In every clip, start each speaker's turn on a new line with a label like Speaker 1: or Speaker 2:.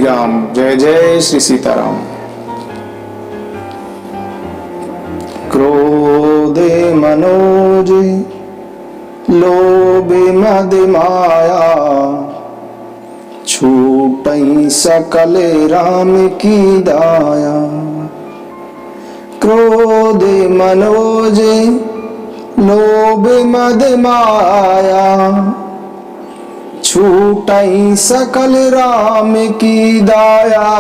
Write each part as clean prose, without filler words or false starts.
Speaker 1: राम। जय जय श्री सीताराम। क्रोधे मनोज लोभे मद माया, छूटई सकल राम की दाया। क्रोधे मनोज लोभ मद माया, छूटई सकल राम की दाया।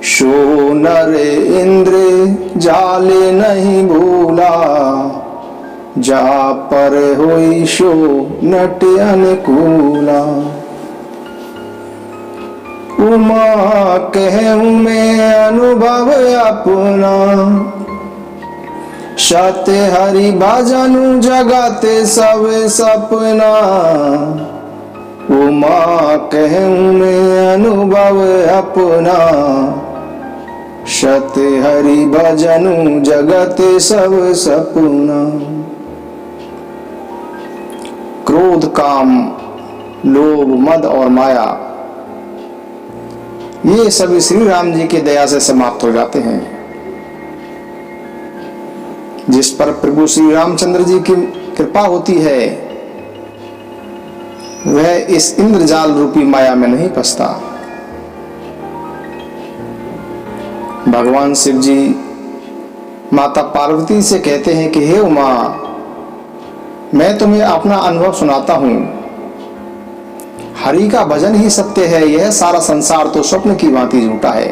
Speaker 1: सो नर इंद्र जाले नहीं भूला, जा पर होई सो नट अनुकूला। उमा कहूँ मैं अनुभव अपना, सत हरि भजनु जगत सब सपना। उमा कहूँ मैं अनुभव अपना, सत हरि भजनु जगत सब सपना। क्रोध, काम, लोभ, मद और माया, ये सभी श्री राम जी की दया से समाप्त हो जाते हैं। जिस पर प्रभु श्री रामचंद्र जी की कृपा होती है, वह इस इंद्रजाल रूपी माया में नहीं फंसता। भगवान शिव जी माता पार्वती से कहते हैं कि हे उमा, मैं तुम्हें अपना अनुभव सुनाता हूं। हरि का भजन ही सत्य है, यह सारा संसार तो स्वप्न की भांति झूठा है।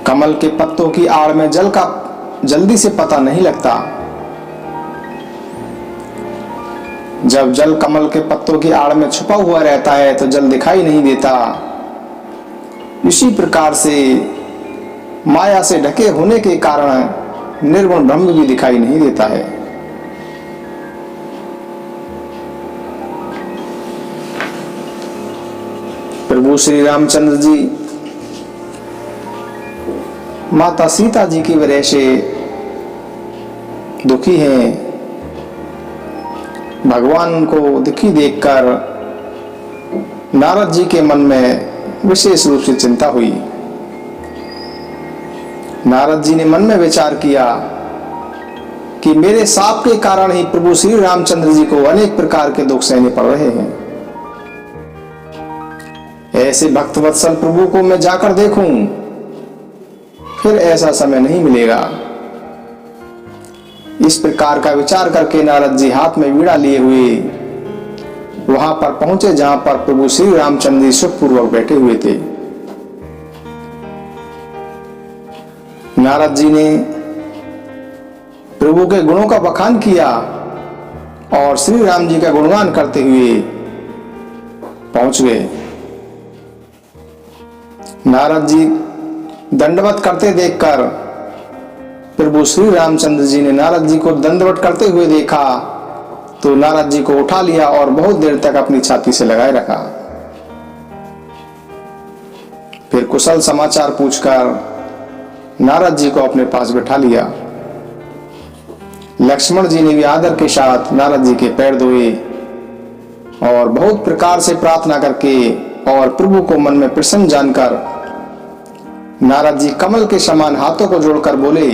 Speaker 1: कमल के पत्तों की आड़ में जल का जल्दी से पता नहीं लगता। जब जल कमल के पत्तों की आड़ में छुपा हुआ रहता है तो जल दिखाई नहीं देता। इसी प्रकार से माया से ढके होने के कारण निर्गुण ब्रह्म भी दिखाई नहीं देता है। प्रभु श्री रामचंद्र जी माता सीता जी की वजह से दुखी हैं। भगवान को दुखी देखकर नारद जी के मन में विशेष रूप से चिंता हुई। नारद जी ने मन में विचार किया कि मेरे साप के कारण ही प्रभु श्री रामचंद्र जी को अनेक प्रकार के दुख सहने पड़ रहे हैं। ऐसे भक्तवत्सल प्रभु को मैं जाकर देखूं, फिर ऐसा समय नहीं मिलेगा। इस प्रकार का विचार करके नारद जी हाथ में वीणा लिए हुए वहां पर पहुंचे जहां पर प्रभु श्री रामचंद्र जी सुखपूर्वक बैठे हुए थे। नारद जी ने प्रभु के गुणों का बखान किया और श्री राम जी का गुणगान करते हुए पहुंच गए। नारद जी दंडवत करते देखकर प्रभु श्री रामचंद्र जी ने नारद जी को दंडवत करते हुए देखा तो नारद जी को उठा लिया और बहुत देर तक अपनी छाती से लगाए रखा। फिर कुशल समाचार पूछकर नारद जी को अपने पास बैठा लिया। लक्ष्मण जी ने भी आदर के साथ नारद जी के पैर धोए और बहुत प्रकार से प्रार्थना करके और प्रभु को मन में प्रसन्न जानकर नारद जी कमल के समान हाथों को जोड़कर बोले,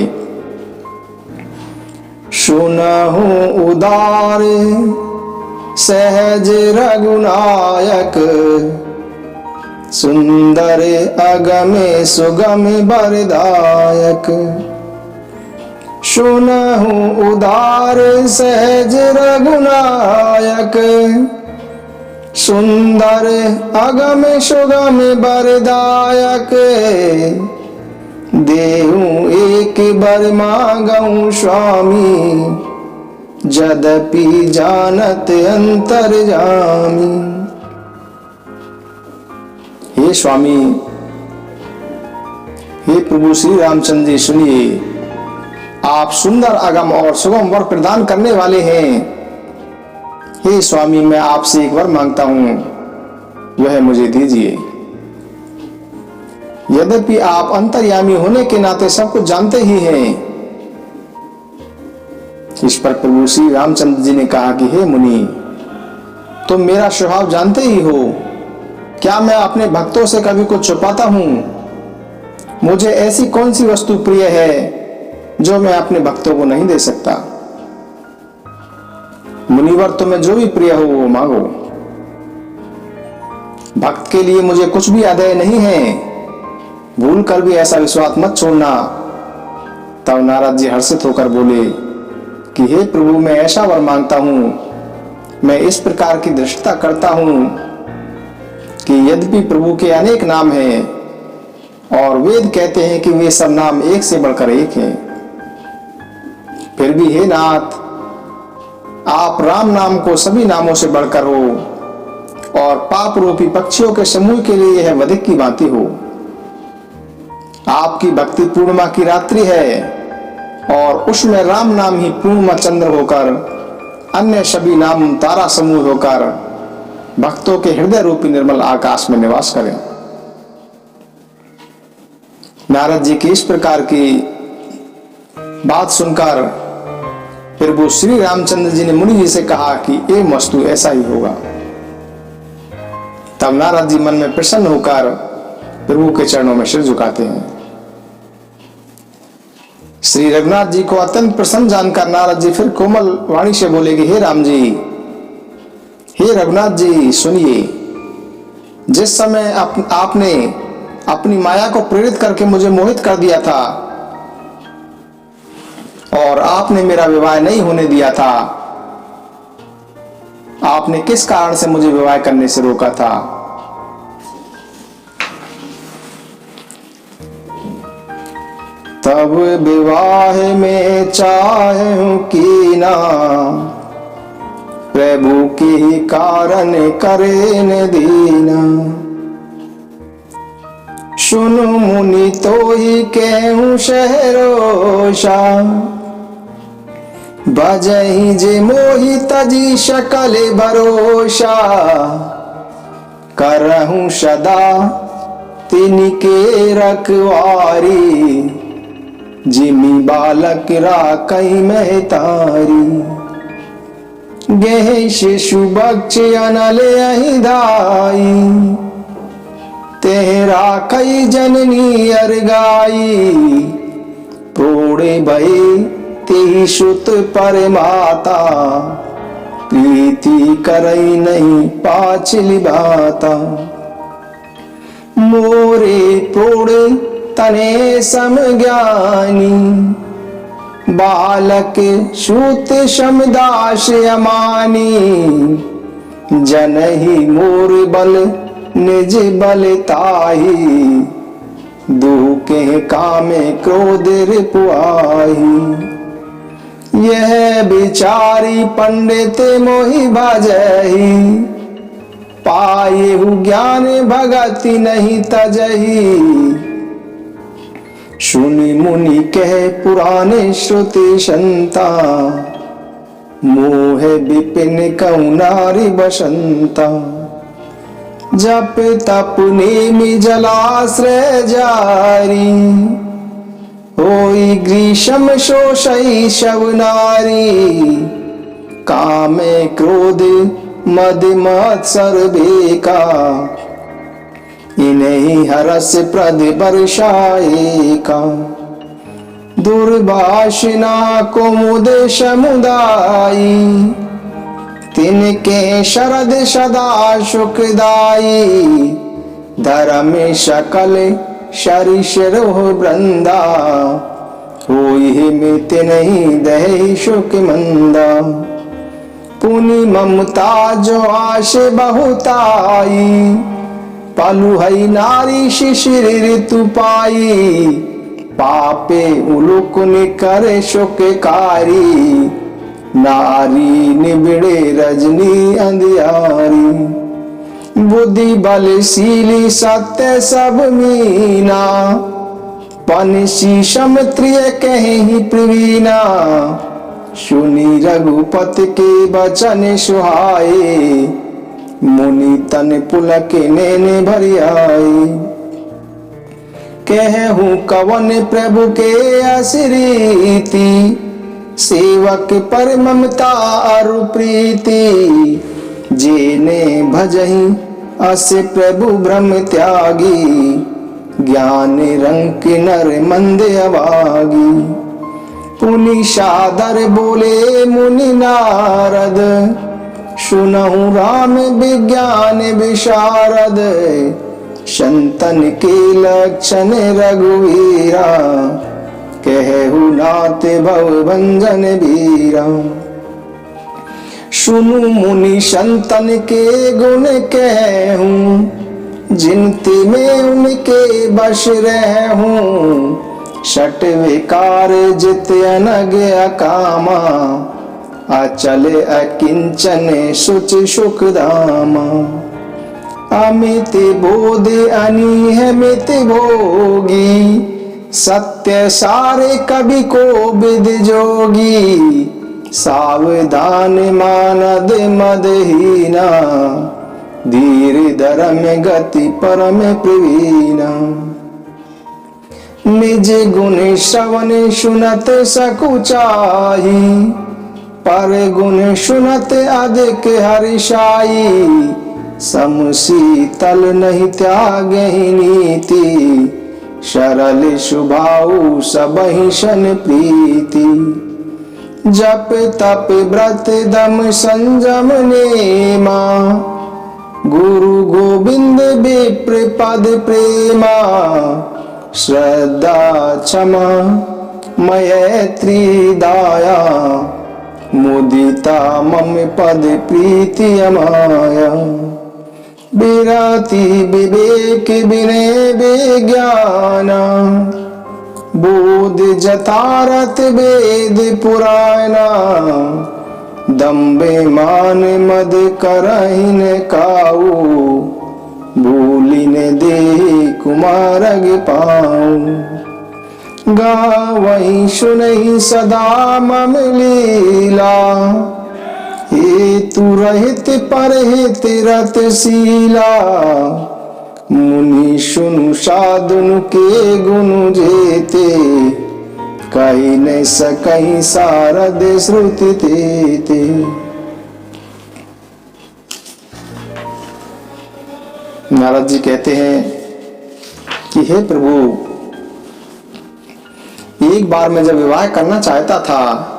Speaker 1: सुनहु उदार सहज रघुनायक, सुंदर अगमे सुगम बरदायक। सुनहु उदार सहज रघुनायक, सुंदर अगम सुगम बरदायक। देहूं एक बर मांगऊं स्वामी, यद्यपि जानत अंतर्यामी। हे स्वामी, हे प्रभु श्री रामचंद्र जी, सुनिए, आप सुंदर अगम और सुगम वर प्रदान करने वाले हैं। हे स्वामी, मैं आपसे एक वर मांगता हूं, वह मुझे दीजिए। यद्यपि आप अंतर्यामी होने के नाते सब कुछ जानते ही हैं, इस पर प्रभु श्री रामचंद्र जी ने कहा कि हे मुनि, तुम मेरा स्वभाव जानते ही हो। क्या मैं अपने भक्तों से कभी कुछ छुपाता हूं? मुझे ऐसी कौन सी वस्तु प्रिय है जो मैं अपने भक्तों को नहीं दे सकता। मुनिवर, तुम्हें जो भी प्रिय हो वो मांगो। भक्त के लिए मुझे कुछ भी अदेय नहीं है, भूल कर भी ऐसा विश्वास मत छोड़ना। तब नारद जी हर्षित होकर बोले कि हे प्रभु, मैं ऐसा वर मांगता हूं, मैं इस प्रकार की दृष्टता करता हूं कि यद्यपि प्रभु के अनेक नाम हैं और वेद कहते हैं कि वे सब नाम एक से बढ़कर एक हैं, फिर भी हे नाथ, आप राम नाम को सभी नामों से बढ़कर हो और पाप रूपी पक्षियों के समूह के लिए यह वधिक की भांति हो। आपकी भक्ति पूर्णिमा की रात्रि है और उसमें राम नाम ही पूर्णिमा चंद्र होकर, अन्य सभी नाम तारा समूह होकर भक्तों के हृदय रूपी निर्मल आकाश में निवास करें। नारद जी की इस प्रकार की बात सुनकर प्रभु श्री रामचंद्र जी ने मुनि जी से कहा कि ये वस्तु ऐसा ही होगा। तब नारद जी मन में प्रसन्न होकर प्रभु के चरणों में सिर झुकाते हैं। श्री रघुनाथ जी को अत्यंत प्रसन्न जानकर नारद जी फिर कोमल वाणी से बोले कि हे राम जी, हे रघुनाथ जी, सुनिए। जिस समय आपने अपनी माया को प्रेरित करके मुझे मोहित कर दिया था और आपने मेरा विवाह नहीं होने दिया था, आपने किस कारण से मुझे विवाह करने से रोका था? तब विवाह में चाहूं की ना, प्रभु के कारण करे न दीना। सुनु मुनि तो ही कहूं शहरोषा, बजही जे मोहि तजी शकल भरोसा। करहूं सदा तिनके रखवारी, जिमी बालक राकई महतारी। गेह शिशु बक्ष अनल अहि धाई, तेरा कई जननी अरगाई। प्रोड़े भये तेहि सुत पर माता, प्रीति करई नहीं पाछली बाता। मोरे प्रोड़े तने समज्ञानी, बालक सूत समदास अमानी। जनहि मोर बल निज बल ताही, दुखे कामे क्रोध रिपुआही। यह बिचारी पंडित मोहि भजही, पायहु ज्ञान भगति नहीं तजही। सुनि मुनि कह पुराने श्रुति संता, मोह विपिन कहूं नारी बसंता। जप तप नेमि जलाश्रय जारी, होई ग्रीष्म शोषई शव नारी। कामे क्रोध मद मत्सर बेका, इन्हीं हरस प्रद बरसाए का। दुर्भाषिना कुमुद समुदायी, तिनके शरद सदा सुखदाई। धर्म सकल शरीशरोह वृंदा, होई मित नहीं दही सुख मंदा। पुनि ममता जो आश बहुताई, पलु हई नारी शिशिर ऋतु पाई। पापे उलुकुन करे शोककारी, नारी निबिड़े रजनी अंधियारी। बुद्धि बलशीली सत्य सब मीना, पन शीशम त्रिय कहीं प्रवीणा। सुनी रघुपति के बचन सुहाए, मुनि तन पुलक नैन भरि आए। कहूँ कवन प्रभु के असिरीति, सेवक पर ममता अरु प्रीति, जेने भजहि अस प्रभु ब्रह्म त्यागी, ज्ञान रंक नर मंद अभागी। पुनि सादर बोले मुनि नारद, सुनहु राम विज्ञान विशारद, संतन के लक्षण रघुवीरा, कहु नाथ भव भंजन वीरा। सुनु मुनि संतन के गुण कहूँ, जिनते में उनके बश रहूं, शट विकार जित अनग अकामा, अचल अकिंचन सुच सुख धामा। अमित बोध अनियमित भोगी, सत्य सारे कवि को विद जोगी, सावधान मानद मदहीना, धीर धर्म गति परम प्रवीणा। निज गुण श्रवण सुनत सकुचाई, पर गुण सुनत अधिक हर्षाई, सम शीतल नहीं त्यागहि नीति, सरल स्वभाव सबहि सन प्रीति। जप तप व्रत दम संयम नेमा, गुरु गोविंद विप्र पद प्रेमा, श्रद्धा क्षमा मैत्री दाया, मुदिता मम पद प्रीति अमाया। विरति विवेक विनय विज्ञाना, बोध जतारत वेद पुराणा, दम्बे मान मद करहिन काऊ, भूलिन दे कुमारग पाऊं। गावहि सुनहि सदा मम लीला, हेतु रहित परहित रतशीला, मुनि सुनु साधुन के गुण जेते, कही न सकहि सारद श्रुति तेते। नारद जी कहते हैं कि हे प्रभु, एक बार मैं जब विवाह करना चाहता था,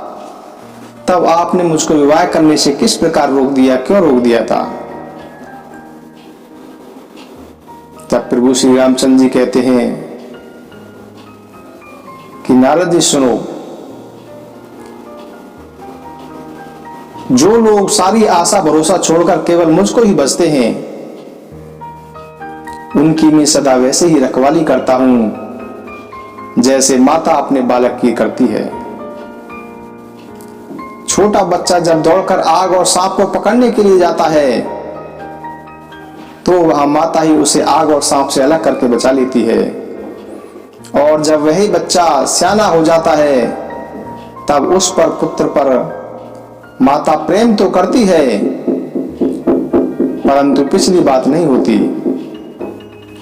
Speaker 1: तब आपने मुझको विवाह करने से किस प्रकार रोक दिया, क्यों रोक दिया था? तब प्रभु श्री रामचंद्र जी कहते हैं कि नारद जी सुनो, जो लोग सारी आशा भरोसा छोड़कर केवल मुझको ही बसते हैं, उनकी मैं सदा वैसे ही रखवाली करता हूं जैसे माता अपने बालक की करती है। छोटा बच्चा जब दौड़कर आग और सांप को पकड़ने के लिए जाता है, तो वह माता ही उसे आग और सांप से अलग करके बचा लेती है। और जब वही बच्चा सियाना हो जाता है, तब उस पर पुत्र पर माता प्रेम तो करती है, परंतु पिछली बात नहीं होती,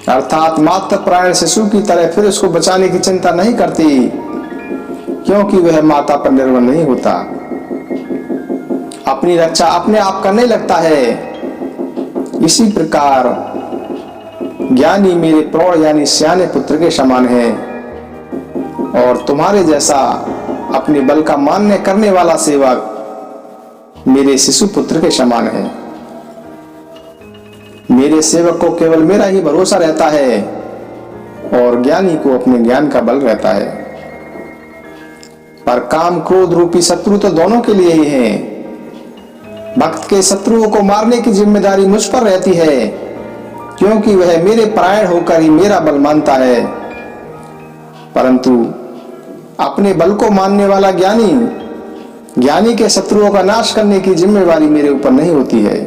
Speaker 1: अर्थात मातृ प्राण शिशु की तरह फिर उसको बचाने की चिंता नहीं करती, क्योंकि वह माता पर निर्भर नहीं होता। अपनी रक्षा अपने आप करने लगता है। इसी प्रकार ज्ञानी मेरे प्रौढ़ यानी सियाने पुत्र के समान है, और तुम्हारे जैसा अपने बल का मान्य करने वाला सेवक मेरे शिशु पुत्र के समान है। मेरे सेवक को केवल मेरा ही भरोसा रहता है, और ज्ञानी को अपने ज्ञान का बल रहता है। पर काम क्रोध रूपी शत्रु तो दोनों के लिए ही हैं। भक्त के शत्रुओं को मारने की जिम्मेदारी मुझ पर रहती है, क्योंकि वह मेरे परायण होकर ही मेरा बल मानता है। परंतु अपने बल को मानने वाला ज्ञानी के शत्रुओं का नाश करने की जिम्मेवारी मेरे ऊपर नहीं होती है।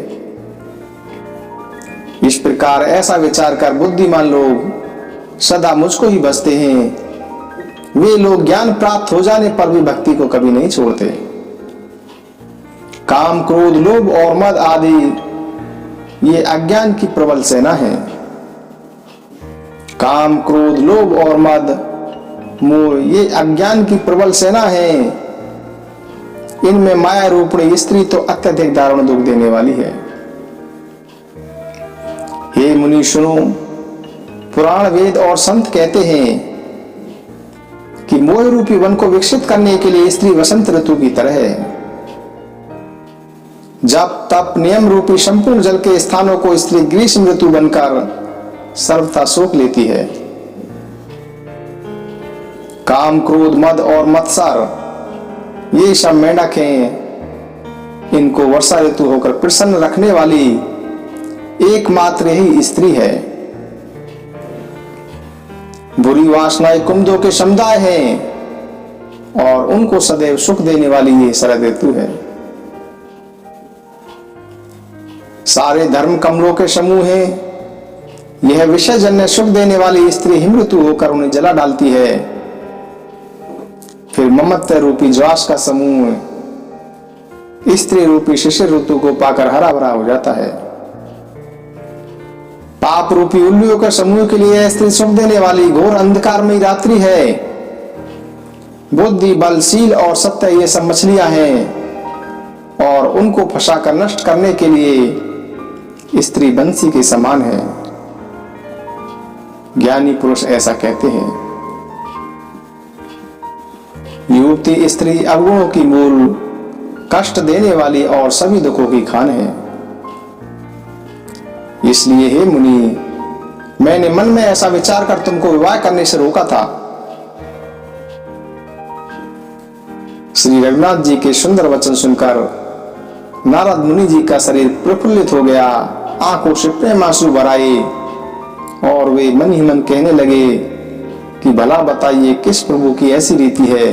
Speaker 1: इस प्रकार ऐसा विचार कर बुद्धिमान लोग सदा मुझको ही बसते हैं। वे लोग ज्ञान प्राप्त हो जाने पर भी भक्ति को कभी नहीं छोड़ते। काम क्रोध लोभ और मद आदि ये अज्ञान की प्रबल सेना है। काम क्रोध लोभ और मद मोह ये अज्ञान की प्रबल सेना है। इनमें माया रूपणी स्त्री तो अत्यधिक दारुण दुख देने वाली है। हे मुनि सुनो, पुराण वेद और संत कहते हैं कि मोह रूपी वन को विकसित करने के लिए स्त्री वसंत ऋतु की तरह है। जब तप नियम रूपी संपूर्ण जल के स्थानों को स्त्री ग्रीष्म ऋतु बनकर सर्वथा सोख लेती है। काम, क्रोध, मद और मत्सर ये सब मेंढक हैं। इनको वर्षा ऋतु होकर प्रसन्न रखने वाली एकमात्र ही स्त्री है। बुरी वासनाएं कुमुदों के समुदाय हैं और उनको सदैव सुख देने वाली ये शरद ऋतु है। सारे धर्म कमलों के समूह हैं। यह विषय जन्य सुख देने वाली स्त्री हिम ऋतु होकर उन्हें जला डालती है। फिर ममत्व रूपी ज्वास का समूह स्त्री रूपी शिशिर ऋतु को पाकर हरा भरा हो जाता है। पाप रूपी उल्लुओं के समूह के लिए स्त्री सुख देने वाली घोर अंधकार में रात्रि है। बुद्धि, बल, शील और सत्य ये सब मछलियां हैं और उनको फंसाकर नष्ट करने के लिए स्त्री बंसी के समान है। ज्ञानी पुरुष ऐसा कहते हैं। युवती स्त्री अवगुणों की मूल, कष्ट देने वाली और सभी दुखों की खान है। इसलिए हे मुनि, मैंने मन में ऐसा विचार कर तुमको विवाह करने से रोका था। श्री रघुनाथ जी के सुंदर वचन सुनकर नारद मुनि जी का शरीर प्रफुल्लित हो गया। आंखों से प्रेम आंसू भराए और वे मन ही मन कहने लगे कि भला बताइए किस प्रभु की ऐसी रीति है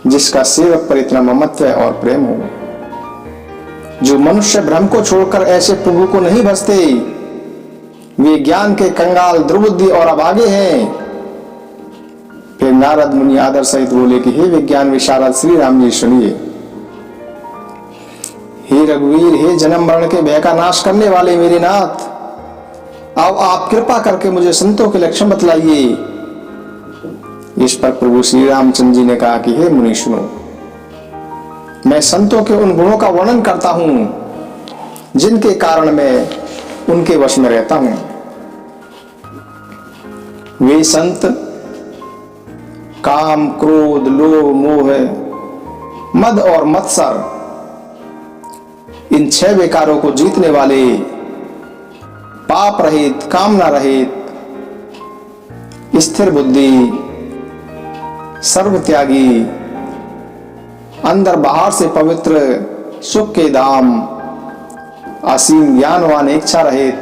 Speaker 1: जिसका सेवक पर इतना ममत्व और प्रेम हो। जो मनुष्य भ्रम को छोड़कर ऐसे प्रभु को नहीं भजते, वे ज्ञान के कंगाल, दुर्बुद्धि और अभागे हैं। फिर नारद मुनि आदर सहित बोले कि हे विज्ञान विशारद श्री राम जी सुनिए। हे रघुवीर, हे जन्म मरण के भय का नाश करने वाले मेरे नाथ, अब आप कृपा करके मुझे संतों के लक्षण बतलाइए। इस पर प्रभु श्री रामचंद्र जी ने कहा कि हे मुनि सुनो, मैं संतों के उन गुणों का वर्णन करता हूं जिनके कारण मैं उनके वश में रहता हूं। वे संत काम, क्रोध, लोभ, मोह, मद और मत्सर इन 6 विकारों को जीतने वाले, पाप रहित, कामना रहित, स्थिर बुद्धि, सर्वत्यागी, अंदर बाहर से पवित्र, सुख के धाम, असीम ज्ञानवान, इच्छा रहित,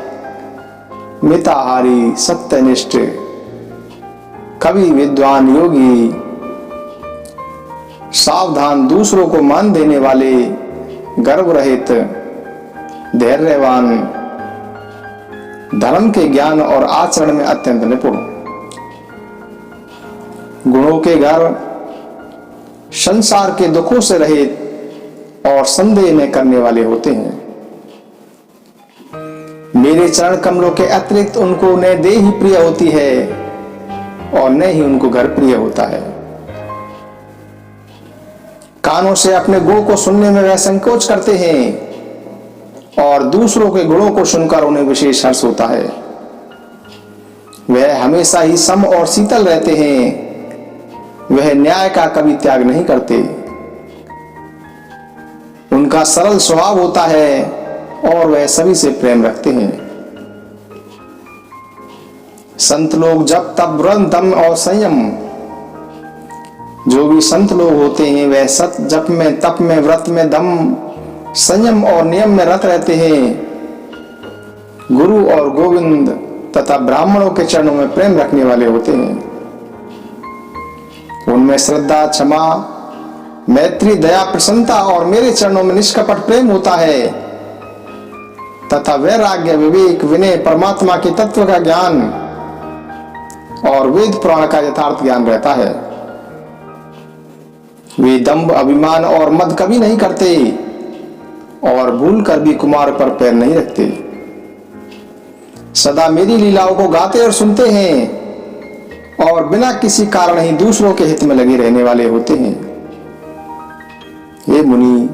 Speaker 1: मिताहारी, सत्यनिष्ठ, कवि, विद्वान, योगी, सावधान, दूसरों को मान देने वाले, गर्व रहित, धैर्यवान, धर्म के ज्ञान और आचरण में अत्यंत निपुण, गुणों के घर, संसार के दुखों से रहित और संदेह न करने वाले होते हैं। मेरे चरण कमलों के अतिरिक्त उनको न देह ही प्रिय होती है और न ही उनको घर प्रिय होता है। कानों से अपने गुण को सुनने में वह संकोच करते हैं और दूसरों के गुणों को सुनकर उन्हें विशेष हर्ष होता है। वह हमेशा ही सम और शीतल रहते हैं। वह न्याय का कभी त्याग नहीं करते। उनका सरल स्वभाव होता है और वह सभी से प्रेम रखते हैं। संत लोग जप, तप, व्रत, दम और संयम, जो भी संत लोग होते हैं वह सत, जप में, तप में, व्रत में, दम, संयम और नियम में रत रहते हैं। गुरु और गोविंद तथा ब्राह्मणों के चरणों में प्रेम रखने वाले होते हैं। उनमें श्रद्धा, क्षमा, मैत्री, दया, प्रसन्नता और मेरे चरणों में निष्कपट प्रेम होता है तथा वैराग्य, विवेक, विनय, परमात्मा के तत्व का ज्ञान और वेद पुराण का यथार्थ ज्ञान रहता है। वे दंभ, अभिमान और मद कभी नहीं करते और भूल कर भी कुमार पर पैर नहीं रखते। सदा मेरी लीलाओं को गाते और सुनते हैं और बिना किसी कारण ही दूसरों के हित में लगे रहने वाले होते हैं। हे मुनि,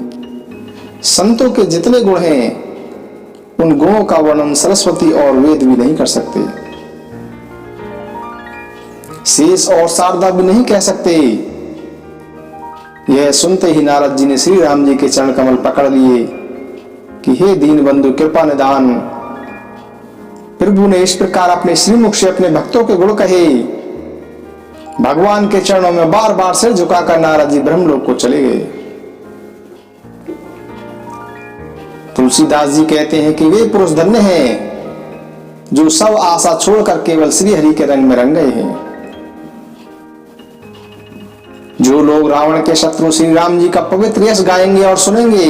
Speaker 1: संतों के जितने गुण हैं उन गुणों का वर्णन सरस्वती और वेद भी नहीं कर सकते, शेष और शारदा भी नहीं कह सकते। यह सुनते ही नारद जी ने श्री राम जी के चरण कमल पकड़ लिए कि हे दीन बंधु कृपा निदान। प्रभु ने इस प्रकार अपने श्रीमुख से अपने भक्तों के गुण कहे। भगवान के चरणों में बार बार सिर झुकाकर नारद जी ब्रह्मलोक को चले गए। तुलसीदास जी कहते हैं कि वे पुरुष धन्य हैं जो सब आशा छोड़कर केवल श्री हरि के रंग में रंग गए हैं। जो लोग रावण के शत्रु श्री राम जी का पवित्र यश गाएंगे और सुनेंगे,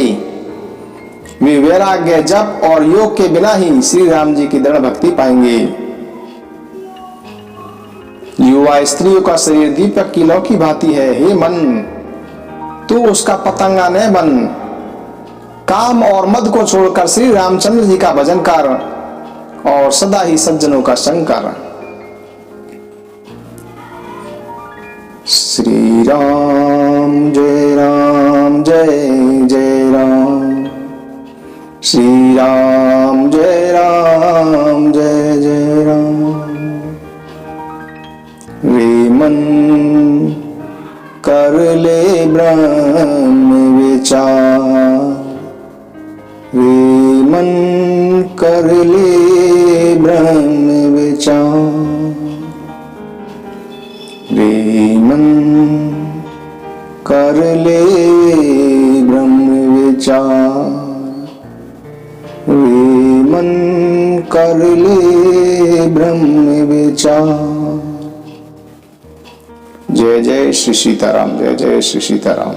Speaker 1: वे वैराग्य, जप और योग के बिना ही श्री राम जी की दृढ़ भक्ति पाएंगे। युवा स्त्रियों का शरीर दीपक की लौ की भांति है। हे मन, तू उसका पतंगा न बन। काम और मद को छोड़कर श्री रामचंद्र जी का भजन कर और सदा ही सज्जनों का संग कर। श्री राम जय राम जय जय राम, श्री राम जय जय राम। वे मन कर ले ब्रह्म विचार, वे मन कर ले ब्रह्म विचार, वे मन कर ले ब्रह्म विचार, वे मन कर ले ब्रह्म विचार। जय जय श्री सीताराम, जय जय श्री सीताराम।